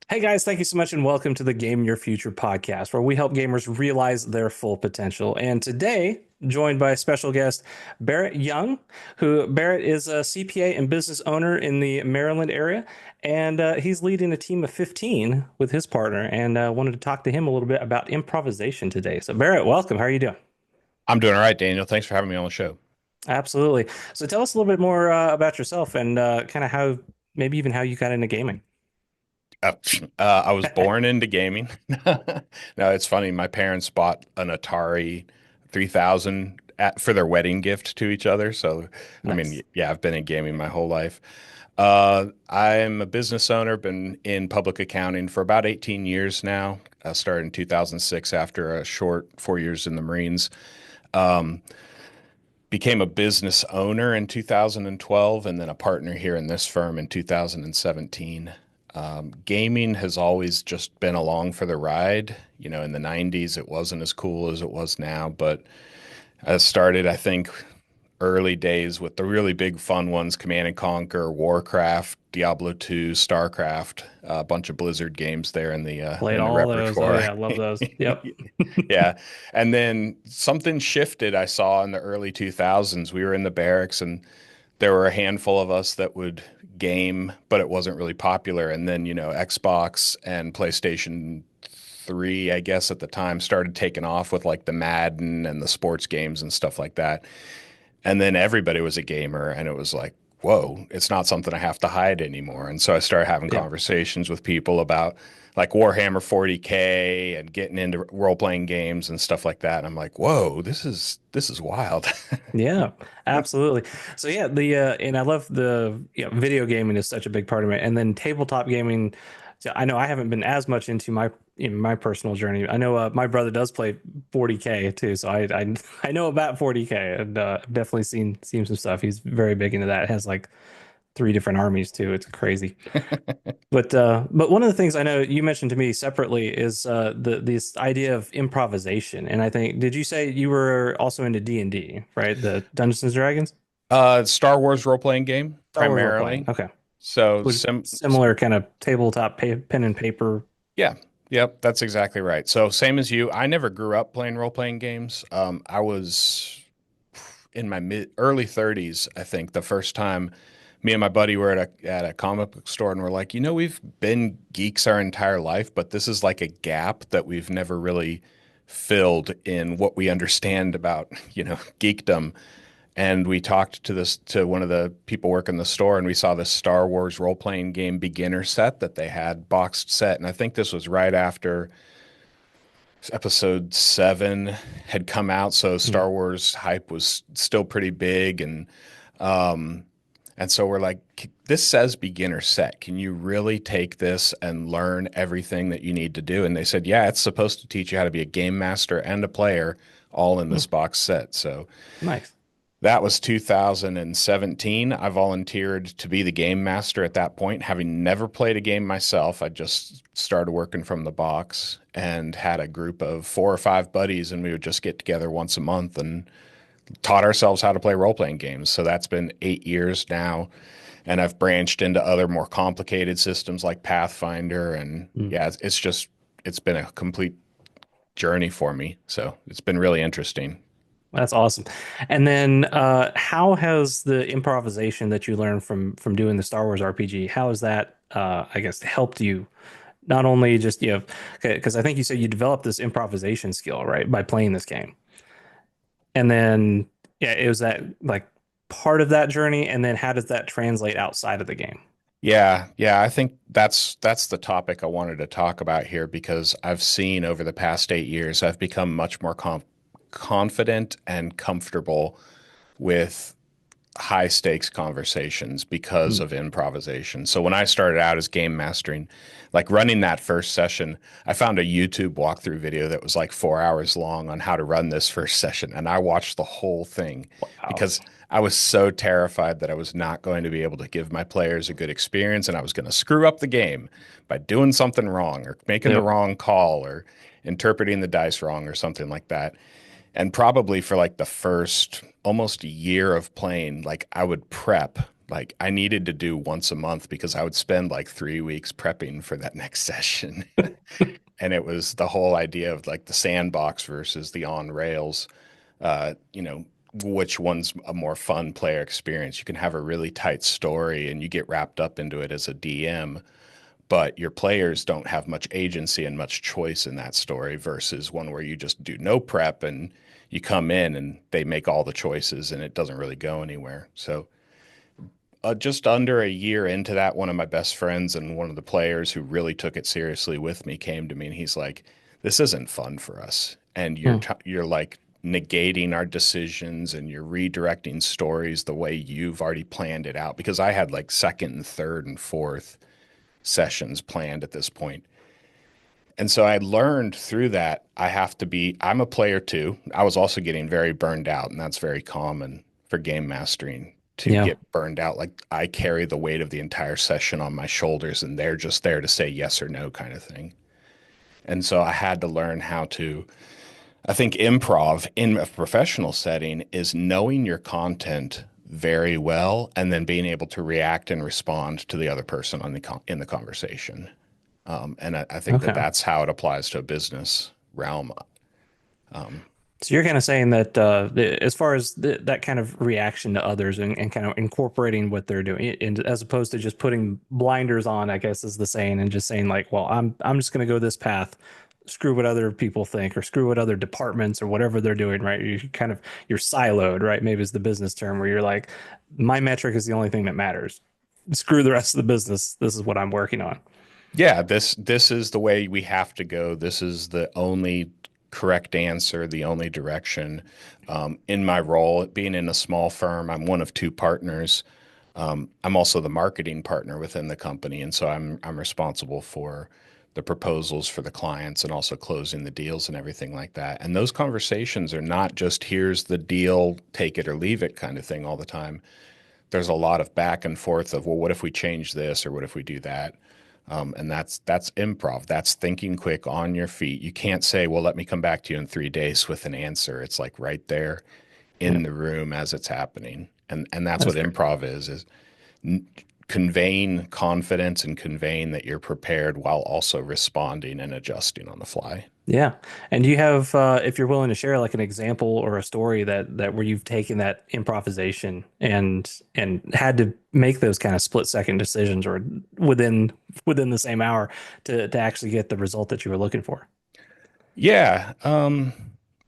Hey guys, thank you so much and welcome to the Game Your Future podcast, where we help gamers realize their full potential. And today, joined by a special guest, Barrett Young, who Barrett is a CPA and business owner in the Maryland area. And he's leading a team of 15 with his partner, and wanted to talk to him a little bit about improvisation today. So, Barrett, welcome. How are you doing? I'm doing all right, Daniel. Thanks for having me on the show. Absolutely. So, tell us a little bit more about yourself and kind of how, maybe even how you got into gaming. Uh, I was born into gaming. No, it's funny. My parents bought an Atari 3000 for their wedding gift to each other. So, I mean, Nice. yeah, I've been in gaming my whole life. I'm a business owner, been in public accounting for about 18 years now. I started in 2006 after a short 4 years in the Marines. Um, Became a business owner in 2012 and then a partner here in this firm in 2017. Gaming has always just been along for the ride. You know, in the 90s, it wasn't as cool as it was now, but I started, I think, early days with the really big fun ones, Command and Conquer, Warcraft, Diablo 2, StarCraft, a bunch of Blizzard games there Played in the all those. Oh, repertoire. yeah, I love those. Yep. Yeah. And then something shifted I saw in the early 2000s. We were in the barracks and there were a handful of us that would game, but it wasn't really popular. And then, Xbox and PlayStation 3, I guess at the time, started taking off with like the Madden and the sports games and stuff like that. And then everybody was a gamer, and it was like, whoa, it's not something I have to hide anymore. And so I started having Yep. conversations with people about like Warhammer 40K and getting into role-playing games and stuff like that. And I'm like, whoa, this is wild. Yeah, absolutely. So yeah, the and I love the video gaming is such a big part of it. And then tabletop gaming. So I know I haven't been as much into my personal journey. I know my brother does play 40K too, so I know about 40K and I've definitely seen some stuff. He's very big into that. It has like three different armies too. It's crazy. But one of the things I know you mentioned to me separately is the this idea of improvisation. And I think did you say you were also into D&D, right? The Dungeons and Dragons? Star Wars role-playing game Star Wars role playing. primarily. Okay. So Would similar kind of tabletop pen and paper. yeah, yep, that's exactly right. So same as you, I never grew up playing role-playing games. I was in my mid early 30s, I think, the first time me and my buddy were at a comic book store and we're like, we've been geeks our entire life, but this is like a gap that we've never really filled in what we understand about, geekdom. And we talked to one of the people working the store, and we saw this Star Wars role-playing game beginner set that they had boxed set. And I think this was right after episode 7 had come out, so Mhm. Star Wars hype was still pretty big, um, and so we're like, this says beginner set. Can you really take this and learn everything that you need to do? And they said, yeah, it's supposed to teach you how to be a game master and a player all in this Hmm. box set. So Nice. that was 2017. I volunteered to be the game master at that point, having never played a game myself. I just started working from the box and had a group of 4 or 5 buddies, and we would just get together once a month and taught ourselves how to play role-playing games. So that's been 8 years now, and I've branched into other more complicated systems like Pathfinder, and Mm. yeah, it's been a complete journey for me. So it's been really interesting. That's awesome. And then how has the improvisation that you learned from doing the Star Wars RPG, how has that I guess helped you not only just because I think you said you developed this improvisation skill, right, by playing this game. And then, yeah, it was that like part of that journey. And then how does that translate outside of the game? Yeah, yeah, I think that's the topic I wanted to talk about here because I've seen over the past 8 years, I've become much more confident and comfortable with high stakes conversations because Mm. of improvisation. So when I started out as game mastering, like running that first session, I found a YouTube walkthrough video that was like 4 hours long on how to run this first session. And I watched the whole thing Wow. because I was so terrified that I was not going to be able to give my players a good experience and I was going to screw up the game by doing something wrong or making the Yep. wrong call or interpreting the dice wrong or something like that. And probably for like the first almost a year of playing, like I would prep Like I needed to do once a month because I would spend like 3 weeks prepping for that next session. And it was the whole idea of like the sandbox versus the on rails, you know, which one's a more fun player experience. You can have a really tight story and you get wrapped up into it as a DM, but your players don't have much agency and much choice in that story versus one where you just do no prep and you come in and they make all the choices and it doesn't really go anywhere. So, just under a year into that, one of my best friends and one of the players who really took it seriously with me came to me and he's like, "This isn't fun for us, and Hmm. you're like negating our decisions and you're redirecting stories the way you've already planned it out." Because I had like second and third and fourth sessions planned at this point. And so I learned through that I'm a player too. I was also getting very burned out, and that's very common for game mastering to Yeah. get burned out. Like I carry the weight of the entire session on my shoulders, and they're just there to say yes or no kind of thing. And so I had to learn how to, I think improv in a professional setting is knowing your content very well and then being able to react and respond to the other person in the conversation. And I think that Okay. that's how it applies to a business realm. So you're kind of saying that as far as that kind of reaction to others and kind of incorporating what they're doing, and as opposed to just putting blinders on, I guess is the saying, and just saying like, well, I'm just going to go this path, screw what other people think, or screw what other departments or whatever they're doing, right? You kind of you're siloed, right? Maybe is the business term where you're like, my metric is the only thing that matters. Screw the rest of the business. This is what I'm working on. Yeah, this is the way we have to go. This is the only correct answer, the only direction. In my role, being in a small firm, I'm one of two partners. I'm also the marketing partner within the company, and so I'm responsible for the proposals for the clients and also closing the deals and everything like that. And those conversations are not just here's the deal, take it or leave it kind of thing all the time. There's a lot of back and forth of, well, what if we change this or what if we do that? And that's improv. That's thinking quick on your feet. You can't say, well, let me come back to you in 3 days with an answer. It's like right there Yeah, in the room as it's happening. And that's what that's great. improv is conveying confidence and conveying that you're prepared while also responding and adjusting on the fly. Yeah. And do you have, if you're willing to share, like an example or a story that where you've taken that improvisation and had to make those kind of split second decisions or within the same hour to actually get the result that you were looking for? Yeah.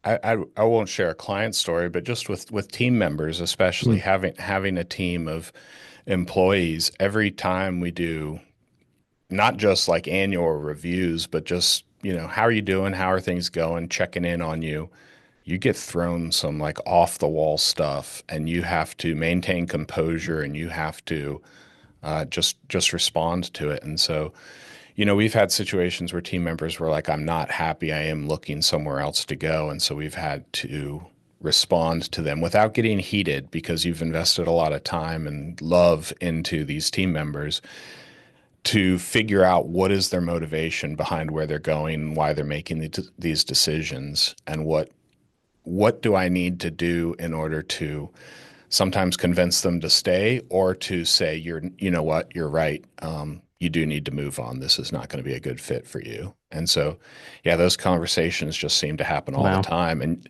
I won't share a client story, but just with team members, especially Hmm. having a team of employees, every time we do not just like annual reviews, but just, how are you doing? How are things going? Checking in on you. You get thrown some like off the wall stuff and you have to maintain composure and you have to just respond to it. And so, we've had situations where team members were like, I'm not happy. I am looking somewhere else to go. And so we've had to respond to them without getting heated because you've invested a lot of time and love into these team members to figure out what is their motivation behind where they're going and why they're making these decisions and what do I need to do in order to sometimes convince them to stay or to say you know what, you're right. You do need to move on. This is not going to be a good fit for you. And so, yeah, those conversations just seem to happen all the Wow. time. And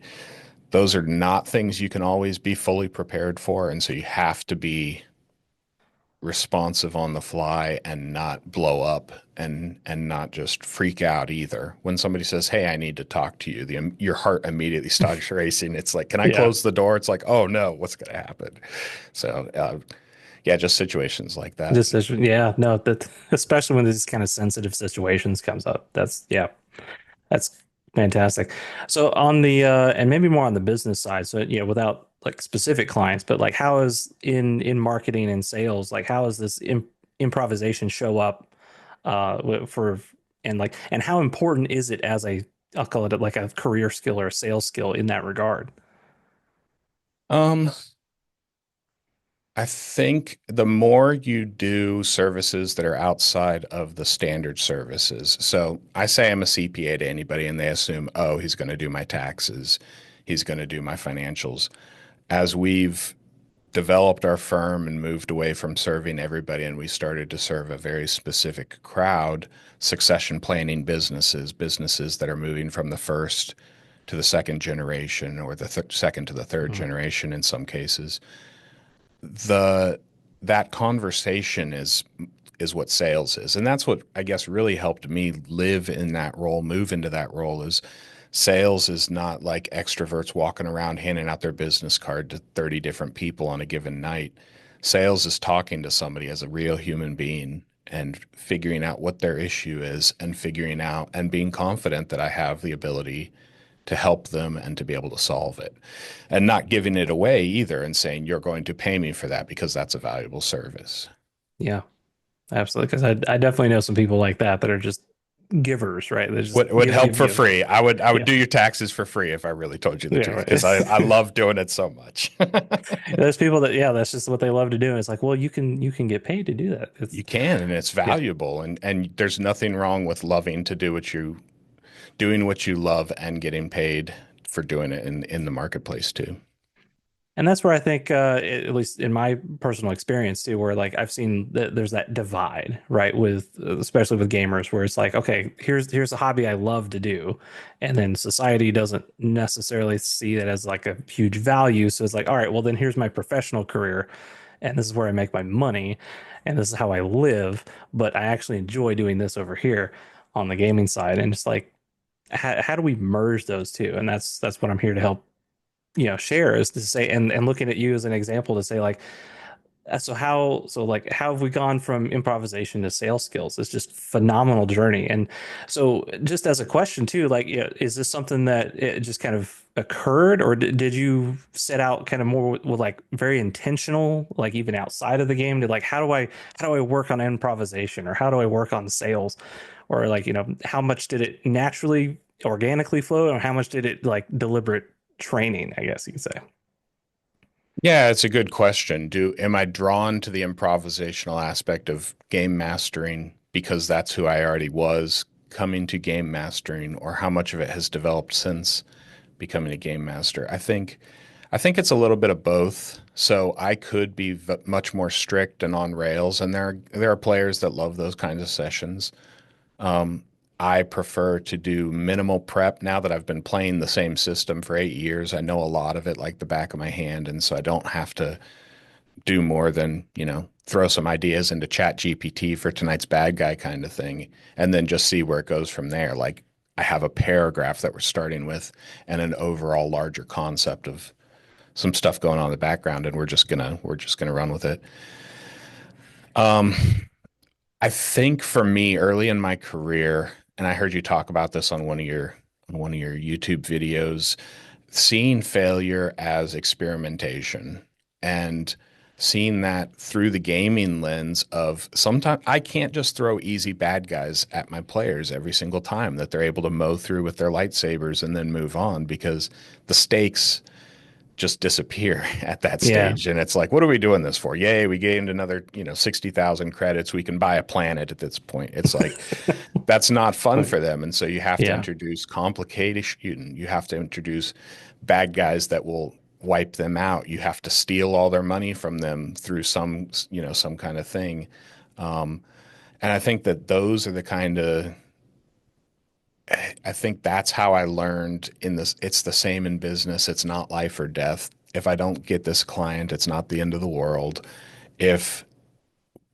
those are not things you can always be fully prepared for. And so you have to be responsive on the fly and not blow up and not just freak out either. When somebody says, "Hey, I need to talk to you," your heart immediately starts racing. It's like, "Can I Yeah. close the door?" It's like, "Oh no, what's going to happen?" So, yeah, just situations like that. Decision. Yeah. No, that especially when these kind of sensitive situations comes up. That's yeah. That's fantastic. So on the and maybe more on the business side, so without like specific clients, but like how is in marketing and sales, like how does this improvisation show up for and how important is it as a I'll call it like a career skill or a sales skill in that regard? Um, I think the more you do services that are outside of the standard services. So I say I'm a CPA to anybody and they assume, oh, he's going to do my taxes. He's going to do my financials. As we've developed our firm and moved away from serving everybody, and we started to serve a very specific crowd, succession planning businesses, businesses that are moving from the first to the second generation or the second to the third Mhm. generation in some cases. The that conversation is what sales is. And that's what I guess really helped me live in that role, move into that role is sales is not like extroverts walking around handing out their business card to 30 different people on a given night. Sales is talking to somebody as a real human being and figuring out what their issue is and figuring out and being confident that I have the ability to help them and to be able to solve it and not giving it away either and saying you're going to pay me for that because that's a valuable service. Yeah, absolutely. Because I definitely know some people like that are just givers, right? They just Would give, help give, for give. free. I would Yeah, do your taxes for free if I really told you the yeah, truth right. because I love doing it so much. There's people that, yeah, that's just what they love to do. It's like, well, you can get paid to do that. It's You can, and it's yeah. valuable, and there's nothing wrong with loving to do what you doing what you love and getting paid for doing it in the marketplace too. And that's where I think, at least in my personal experience too, where like I've seen that there's that divide, right? With especially with gamers, where it's like, okay, here's a hobby I love to do, and then society doesn't necessarily see that as like a huge value. So it's like, all right, well then here's my professional career, and this is where I make my money, and this is how I live. But I actually enjoy doing this over here on the gaming side, and it's like, how do we merge those two? And that's what I'm here to help share is to say and looking at you as an example to say like how have we gone from improvisation to sales skills? It's just phenomenal journey. And so just as a question too, like is this something that it just kind of occurred, or did you set out kind of more with like very intentional, like even outside of the game, to like how do I work on improvisation, or how do I work on sales, or like how much did it naturally organically flow, or how much did it like deliberate training, I guess you could say. Yeah, it's a good question. Am I drawn to the improvisational aspect of game mastering because that's who I already was coming to game mastering, or how much of it has developed since becoming a game master? I think it's a little bit of both. So I could be much more strict and on rails, and there are players that love those kinds of sessions. Um, I prefer to do minimal prep now that I've been playing the same system for 8 years. I know a lot of it like the back of my hand, and so I don't have to do more than, throw some ideas into Chat GPT for tonight's bad guy kind of thing, and then just see where it goes from there. Like I have a paragraph that we're starting with and an overall larger concept of some stuff going on in the background, and we're just gonna run with it. Um, I think for me, early in my career, and I heard you talk about this on one of your YouTube videos, seeing failure as experimentation and seeing that through the gaming lens of sometimes I can't just throw easy bad guys at my players every single time that they're able to mow through with their lightsabers and then move on because the stakes just disappear at that Yeah. stage. And it's like, what are we doing this for? Yay, we gained another, 60,000 credits. We can buy a planet at this point. It's like, that's not fun Right. for them. And so you have to Yeah. introduce complication. You have to introduce bad guys that will wipe them out. You have to steal all their money from them through some kind of thing. Um, and I think that those are the kind of I think that's how I learned in this. It's the same in business. It's not life or death. If I don't get this client, it's not the end of the world. If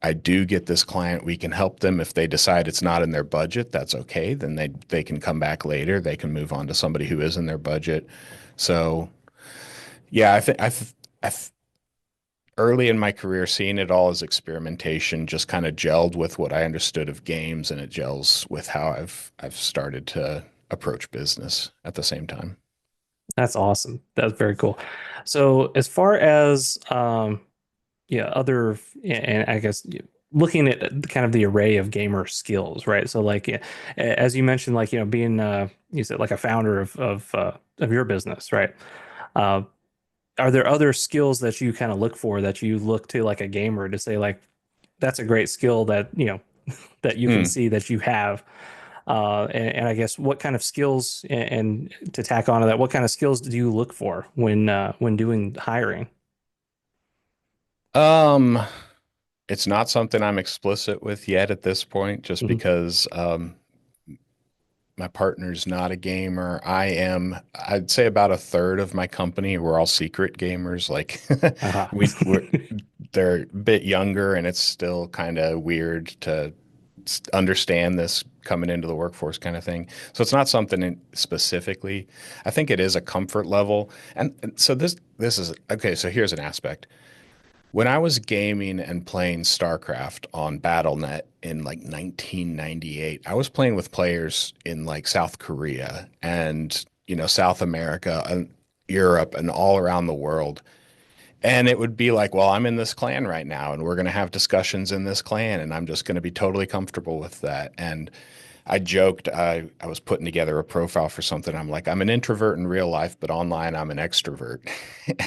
I do get this client, we can help them. If they decide it's not in their budget, that's okay. Then they can come back later. They can move on to somebody who is in their budget. So yeah, I think early in my career, seeing it all as experimentation just kind of gelled with what I understood of games, and it gels with how I've started to approach business at the same time. That's awesome. That's very cool. So as far as yeah, other and I guess looking at kind of the array of gamer skills, right? So like yeah, as you mentioned, like being you said like a founder of your business, right? Uh, are there other skills that you kind of look for, that you look to like a gamer to say like that's a great skill that that you can Hmm. see that you have? And I guess what kind of skills, and to tack on to that, what kind of skills do you look for when doing hiring? Um, it's not something I'm explicit with yet at this point, just Mhm. because my partner's not a gamer. I am, I'd say about a third of my company, we're all secret gamers. Like Aha. we're they're a bit younger and it's still kind of weird to understand this coming into the workforce kind of thing. So it's not something specifically. I think it is a comfort level. And so this is okay, so here's an aspect. When I was gaming and playing StarCraft on BattleNet in like 1998, I was playing with players in like South Korea and, South America and Europe and all around the world. And it would be like, well, I'm in this clan right now, and we're going to have discussions in this clan, and I'm just going to be totally comfortable with that. And I joked, I was putting together a profile for something. I'm like, I'm an introvert in real life, but online I'm an extrovert.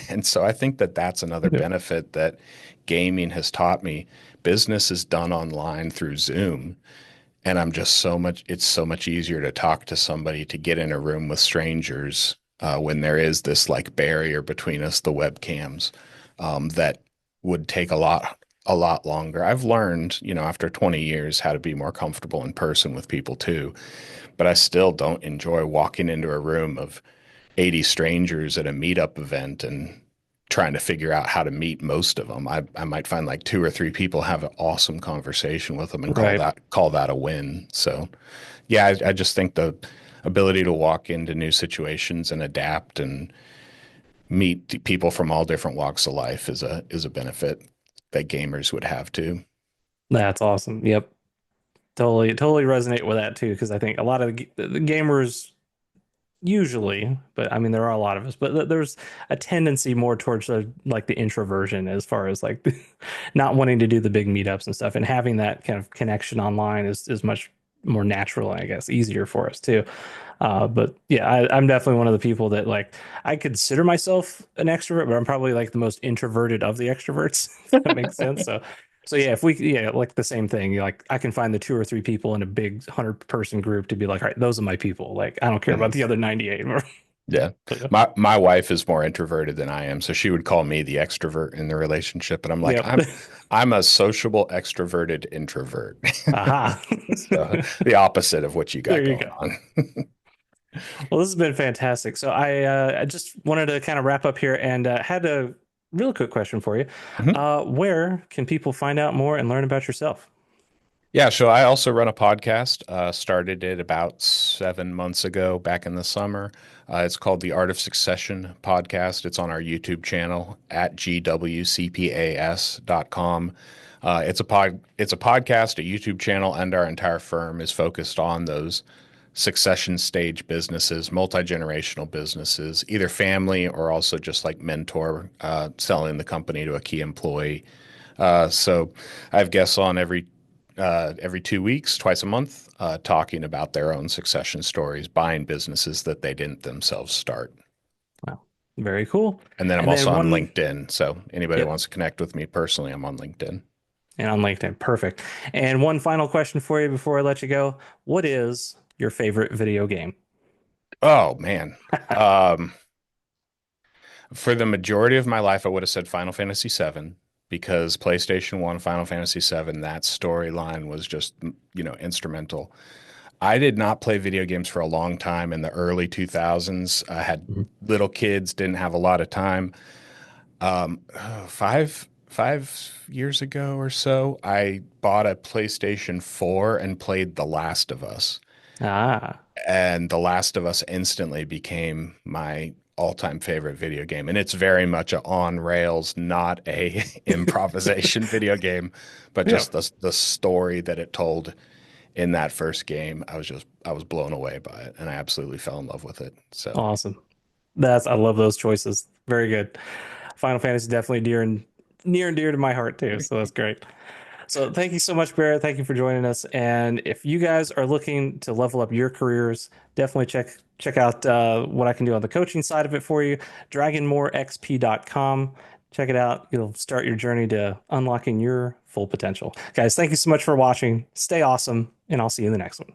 And so I think that that's another Yep. benefit that gaming has taught me. Business is done online through Zoom. And it's so much easier to talk to somebody, to get in a room with strangers when there is this like barrier between us, the webcams, that would take a lot longer. I've learned, after 20 years, how to be more comfortable in person with people too, but I still don't enjoy walking into a room of 80 strangers at a meetup event and trying to figure out how to meet most of them. I might find like two or three people, have an awesome conversation with them and Right. call that a win. So yeah, I just think the ability to walk into new situations and adapt and meet people from all different walks of life is a benefit that gamers would have too. That's awesome. Yep. Totally resonate with that too, because I think a lot of the gamers usually, but I mean there are a lot of us, but there's a tendency more towards like the introversion as far as like not wanting to do the big meetups and stuff, and having that kind of connection online is much more natural, I guess, easier for us too. But yeah, I'm definitely one of the people that like I consider myself an extrovert, but I'm probably like the most introverted of the extroverts, if that makes sense. So yeah, if we yeah, like the same thing, like I can find the two or three people in a big 100-person group to be like, all right, those are my people. Like I don't care about Mhm. the other 98. Yeah. So, My wife is more introverted than I am, so she would call me the extrovert in the relationship, and I'm like, yep. I'm a sociable extroverted introvert. Aha. So the opposite of what you got There you going go. on. Well, this has been fantastic. So I just wanted to kind of wrap up here and had a real quick question for you. Mhm. Where can people find out more and learn about yourself? Yeah, so I also run a podcast. Started it about 7 months ago, back in the summer. It's called the Art of Succession podcast. It's on our YouTube channel at gwcpas.com. It's a podcast, a YouTube channel, and our entire firm is focused on those succession stage businesses, multi-generational businesses, either family or also just like mentor, selling the company to a key employee. So I have guests on every 2 weeks, twice a month, talking about their own succession stories, buying businesses that they didn't themselves start. Wow, very cool. And then I'm And also then on one, LinkedIn. So anybody who yep, wants to connect with me personally, I'm on LinkedIn. and on LinkedIn. Perfect. And one final question for you before I let you go. What is your favorite video game? Oh man. Um, for the majority of my life, I would have said Final Fantasy VII because PlayStation 1, Final Fantasy VII, that storyline was just, instrumental. I did not play video games for a long time in the early 2000s. I had Mhm. little kids, didn't have a lot of time. 5 years ago or so, I bought a PlayStation 4 and played The Last of Us. Ah, And The Last of Us instantly became my all-time favorite video game. And it's very much a on rails, not a improvisation video game, but yeah, just the story that it told in that first game. I was blown away by it, and I absolutely fell in love with it. So awesome. I love those choices. Very good. Final Fantasy definitely near and dear to my heart too. So that's great. So thank you so much, Barrett. Thank you for joining us. And if you guys are looking to level up your careers, definitely check out what I can do on the coaching side of it for you. Dragonmorexp.com. Check it out. You'll start your journey to unlocking your full potential. Guys, thank you so much for watching. Stay awesome, and I'll see you in the next one.